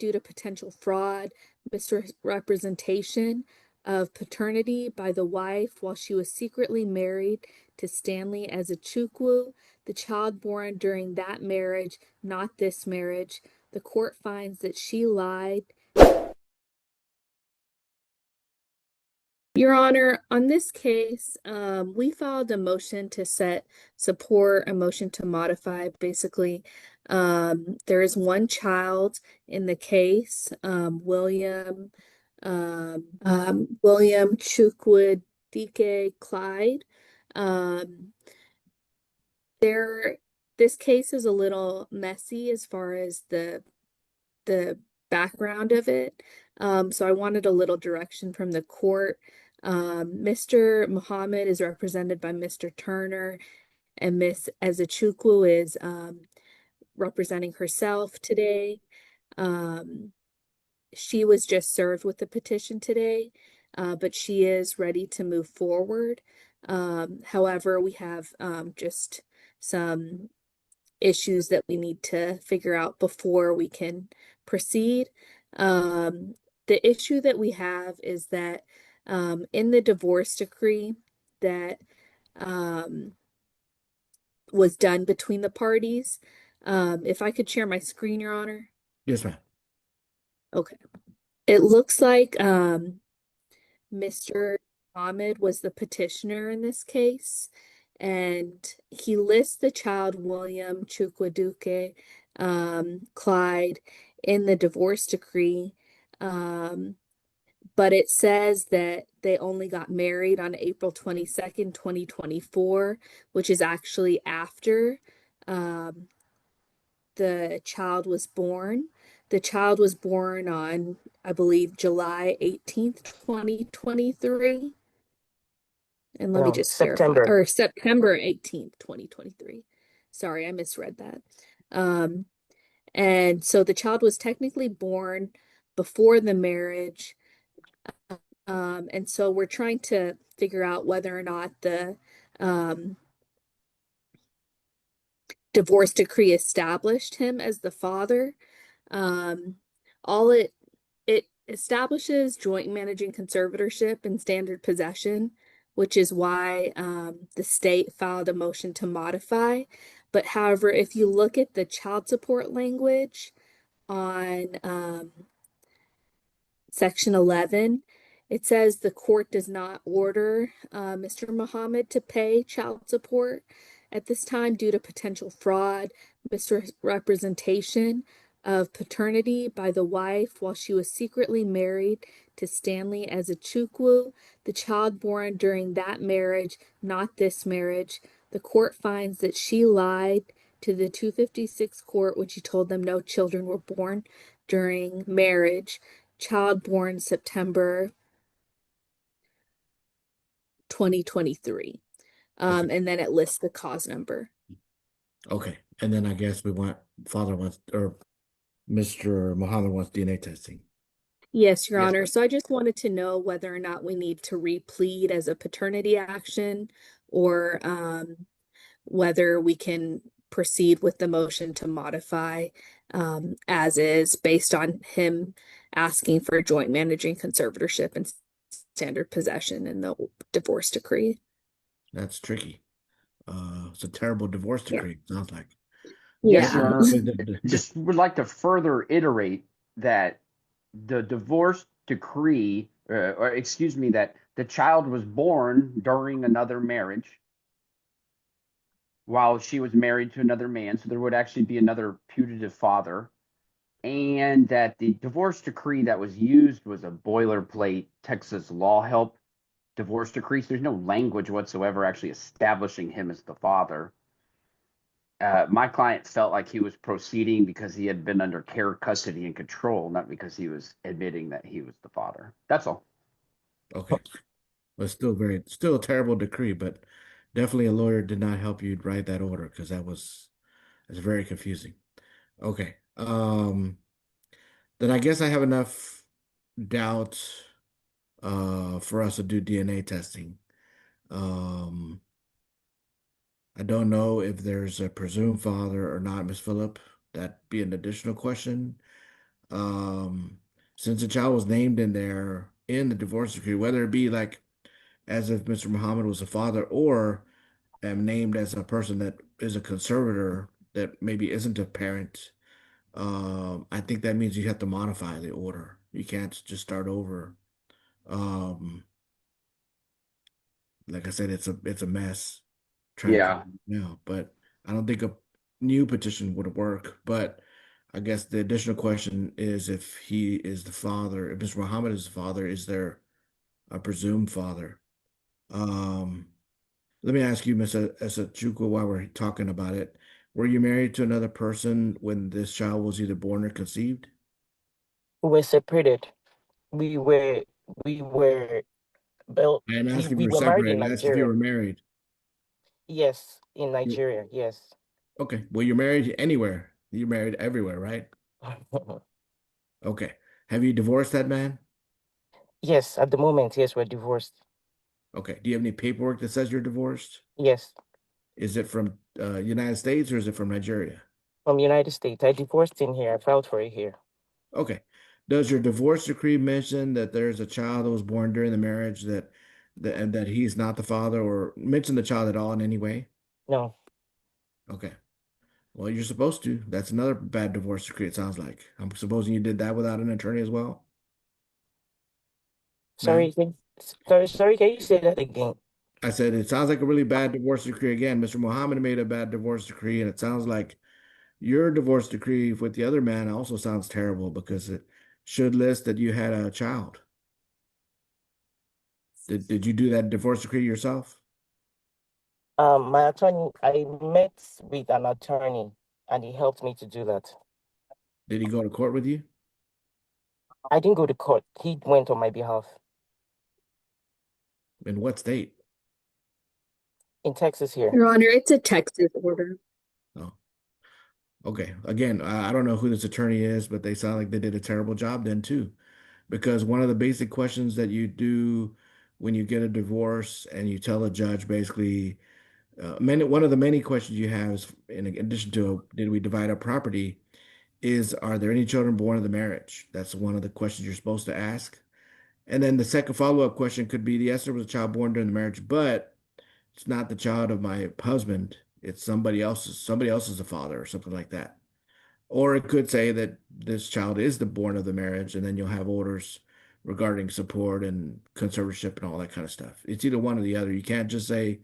due to potential fraud, misrepresentation of paternity by the wife while she was secretly married to Stanley Ezachukwu, the child born during that marriage, not this marriage. The court finds that she lied. Your Honor, on this case, we filed a motion to set support, a motion to modify. Basically, there is one child in the case, William Chukwudike Clyde. This case is a little messy as far as the background of it. So I wanted a little direction from the court. Mr. Mohammed is represented by Mr. Turner, and Miss Ezachukwu is representing herself today. She was just served with the petition today, but she is ready to move forward. However, we have just some issues that we need to figure out before we can proceed. The issue that we have is that in the divorce decree that was done between the parties, if I could share my screen, Your Honor. Yes, ma'am. Okay. It looks like Mr. Mohammed was the petitioner in this case, and he lists the child William Chukwudike Clyde in the divorce decree, but it says that they only got married on April 22nd, 2024, which is actually after the child was born. The child was born on, I believe, July 18th, 2023. And let me just verify, or September 18th, 2023. Sorry, I misread that. And so the child was technically born before the marriage. And so we're trying to figure out whether or not the divorce decree established him as the father. All it establishes joint managing conservatorship and standard possession, which is why the state filed a motion to modify. But however, if you look at the child support language on Section 11, it says the court does not order Mr. Mohammed to pay child support at this time due to potential fraud, misrepresentation of paternity by the wife while she was secretly married to Stanley Ezachukwu, the child born during that marriage, not this marriage. The court finds that she lied to the 256 court when she told them no children were born during marriage. Child born September 2023. Okay. And then it lists the cause number. Okay. And then I guess father wants, or Mr. Mohammed wants DNA testing. Yes, Your Honor. So I just wanted to know whether or not we need to replead as a paternity action, or whether we can proceed with the motion to modify as is, based on him asking for joint managing conservatorship and standard possession in the divorce decree. That's tricky. It's a terrible divorce decree, sounds like. Yes, Your Yeah. Honor. Just would like to further iterate that the divorce decree, or excuse me, that the child was born during another marriage while she was married to another man, so there would actually be another putative father, and that the divorce decree that was used was a boilerplate Texas law help divorce decree. So there's no language whatsoever actually establishing him as the father. My client felt like he was proceeding because he had been under care, custody, and control, not because he was admitting that he was the father. That's all. Okay. But still a terrible decree, but definitely a lawyer did not help you write that order, because that's very confusing. Okay. Then I guess I have enough doubt for us to do DNA testing. I don't know if there's a presumed father or not, Miss Phillip. That'd be an additional question. Um, since the child was named in there in the divorce decree, whether it be like as if Mr. Muhammad was a father or named as a person that is a conservator that maybe isn't a parent, I think that means you have to modify the order. You can't just start over. Um, like I said, it's a mess trying to Yeah. come now, but I don't think a new petition would work. But I guess the additional question is if he is the father, if Mr. Muhammad is the father, is there a presumed father? Um, Let me ask you, Miss Ezachukwu, while we're talking about it, were you married to another person when this child was either born or conceived? We were separated. We were we were well I didn't ask if you we were were married in separated. I asked if you Nigeria. were married. Yes, in You, Nigeria, yes. okay. Well, you're married anywhere. You're married everywhere, right? Okay. Have you divorced that man? Yes, at the moment, yes, we're divorced. Okay. Do you have any paperwork that says you're divorced? Yes, Is it from United States or is it from Nigeria? from United States. I divorced in here. I filed for it here. Okay. Does your divorce decree mention that there's a child that was born during the marriage and that he's not the father or mention the child at all in any way? No, Okay. Well, you're supposed to. That's another bad divorce decree, it sounds like. I'm supposing you did that without an attorney as well, ma'am. sorry, can you say that again? I said it sounds like a really bad divorce decree again. Mr. Mohammed made a bad divorce decree, and it sounds like your divorce decree with the other man also sounds terrible because it should list that you had a child. Did you do that divorce decree yourself? My attorney, I met with an attorney and he helped me to do that. Did he go to court with you? I didn't go to court. He went on my behalf In what state? in Texas here. Your Honor, it's a Texas order. Oh, okay. Again, I don't know who this attorney is, but they sound like they did a terrible job then too. Because one of the basic questions that you do when you get a divorce and you tell a judge basically, one of the many questions you have is, in addition to did we divide up property, is are there any children born of the marriage? That's one of the questions you're supposed to ask. And then the second follow-up question could be, yes, there was a child born during the marriage, but it's not the child of my husband. It's somebody else's. Somebody else is the father or something like that. Or it could say that this child is the born of the marriage, and then you'll have orders regarding support and conservatorship and all that kind of stuff. It's either one or the other. You can't just say,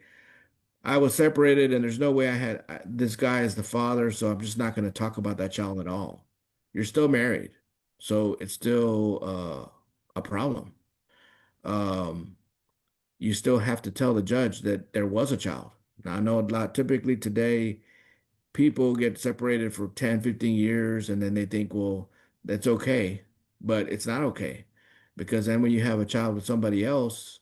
I was separated and there's no way this guy is the father, so I'm just not going to talk about that child at all. You're still married, so it's still a problem. Um, you still have to tell the judge that there was a child. Now, I know a lot, typically today, people get separated for 10, 15 years and then they think, well, that's okay. But it's not okay because then when you have a child with somebody else,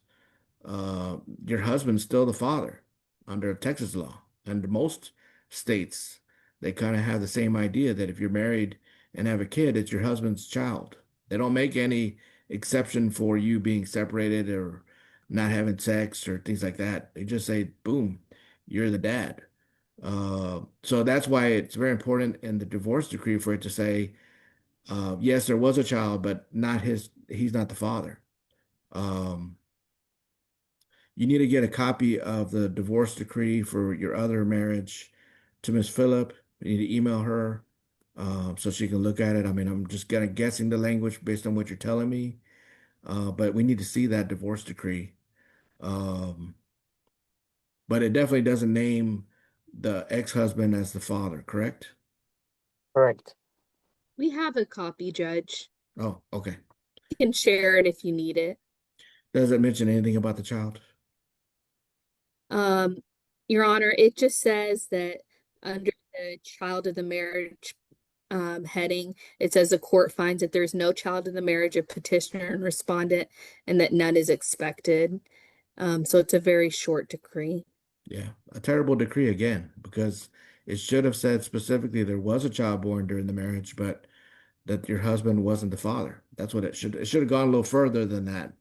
your husband's still the father under Texas law. Under most states, they kind of have the same idea that if you're married and have a kid, it's your husband's child. They don't make any exception for you being separated or not having sex or things like that. They just say, boom, you're the dad. So that's why it's very important in the divorce decree for it to say, yes, there was a child, but he's not the father. Um, you need to get a copy of the divorce decree for your other marriage to Miss Phillip. You need to email her so she can look at it. I mean, I'm just kind of guessing the language based on what you're telling me, but we need to see that divorce decree. Um, but it definitely doesn't name the ex-husband as the father, correct? Correct. We have a copy, Judge. Oh, okay. You can share it if you need it. Does it mention anything about the child? Um, Your Honor, it just says that under the child of the marriage heading, it says the court finds that there's no child in the marriage of petitioner and respondent and that none is expected. So it's a very short decree. Yeah, a terrible decree again, because it should have said specifically there was a child born during the marriage, but that your husband wasn't the father. That's what it should have gone a little further than that,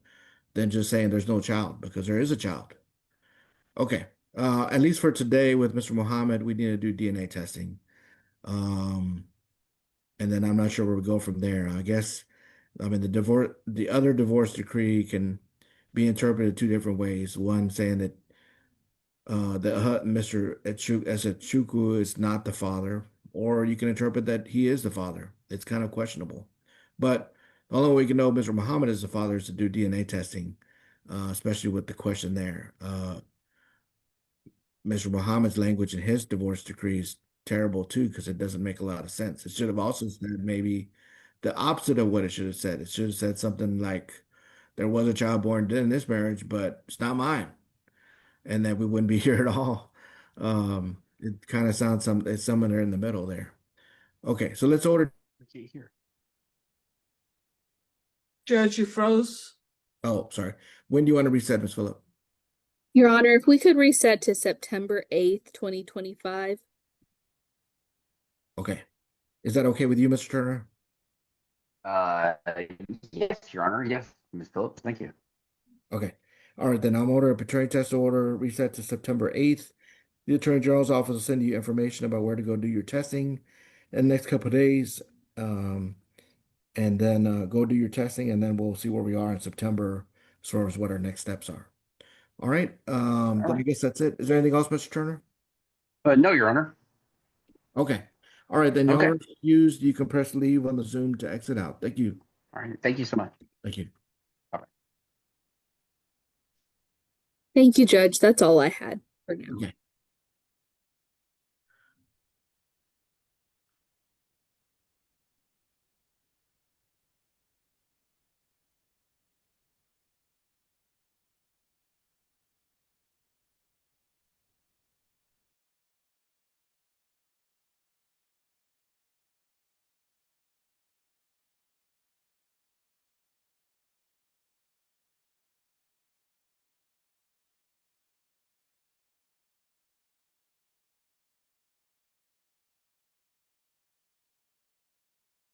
than just saying there's no child, because there is a child. Okay. At least for today with Mr. Muhammad, we need to do DNA testing. Um, And then I'm not sure where we go from there. I guess, I mean, the other divorce decree can be interpreted two different ways. One saying that Mr. Ezachukwu is not the father, or you can interpret that he is the father. It's kind of questionable. But the only way we can know Mr. Muhammad is the father is to do DNA testing, especially with the question there. Mr. Muhammad's language in his divorce decree is terrible too, because it doesn't make a lot of sense. It should have also said maybe the opposite of what it should have said. It should have said something like, there was a child born in this marriage, but it's not mine, and that we wouldn't be here at all. It kind of sounds it's somewhere in the middle there. Okay, so let's order. Okay, here. Judge, you froze. Oh, sorry. When do you want to reset, Ms. Phillip? Your Honor, if we could reset to September 8th, 2025. Okay. Is that okay with you, Mr. Turner? Yes, Your Honor. Yes, Ms. Phillips. Thank you. Okay. All right, then I'll order a paternity test order reset to September 8th. The Attorney General's office will send you information about where to go do your testing in the next couple of days. And then go do your testing, and then we'll see where we are in September as far as what our next steps are. All right. Then I guess that's it. Is there anything else, Mr. Turner? No, Your Honor. Okay. All right, then y'all Okay. are excused. You can press leave on the Zoom to exit out. Thank you. All right. Thank you so much. Thank you. Thank you, Judge. That's all I had for now. Okay.